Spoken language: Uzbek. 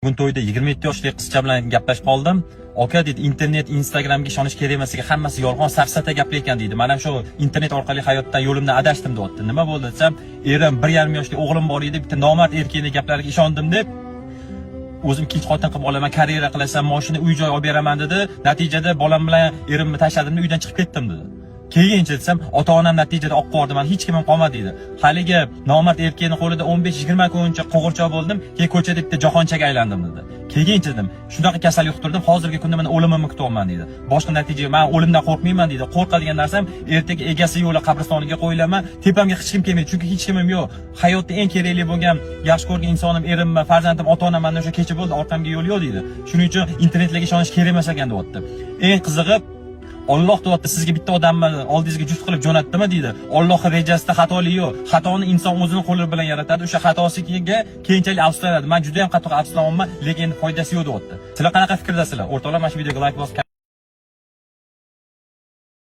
Bugun to'yda 27 yoshli qizcha bilan gaplashib qoldim. Aka dedi, internet, Instagramga ishonish kerak emasligi, hammasi yolg'on, safsata gaplar ekan dedi. Mana shu internet orqali hayotdan yo'limdan adashdim deyapti. Nima bo'ldi desam, erim 1,5 yoshli o'g'lim bor edi, bitta nomard erkakning gaplariga ishondim deb o'zim ikkinchi xotin qilib olaman, karyera qilasan, mashina, uy-joy olib beraman dedi. Natijada bolam bilan erimni tashladim, uydan chiqib ketdim dedi. Keyinchi desam, ota-onam natijada olib qo'ydi, men hech kimim qolmadi dedi. Haligi nomard erkakning qo'lida 15-20 kuncha qo'g'irchoq bo'ldim, keyin ko'chada bitta jahonchaga aylandim dedi. Keyinchi dedim, shunaqa kasal yuqtirdim, hozirgi kunda men o'limimni kutyapman dedi. Boshqa natija, men o'limdan qo'rqmayman dedi. Qo'rqadigan narsam ertaga egasi yo'li qabristoniga qo'yilaman, tepamga hech kim kelmaydi, chunki hech kimim yo'q. Hayotda eng kerakli bo'lgan, yaxshi ko'rgan insonim erimman, farzandim, ota-onam mana o'sha kecha bo'ldi, orqamga yo'l yo'q dedi. Shuning uchun internetga ishonish kerak emas ekan deyapti. Eng qizig'i, Alloh deyapti, sizga bitta odamni oldingizga juft qilib jo'natdimi deydi. Allohning rejasida xatolik yo'q. Xatoni inson o'zining qo'li bilan yaratadi. O'sha xatosiga keyinchalik afsuslanadi. Men juda ham qattiq afsuslanmayman, lekin foydasi yo'q deyapti. Sizlar qanaqa fikrdasizlar? O'rtoqlar, mana shu videoga like bosib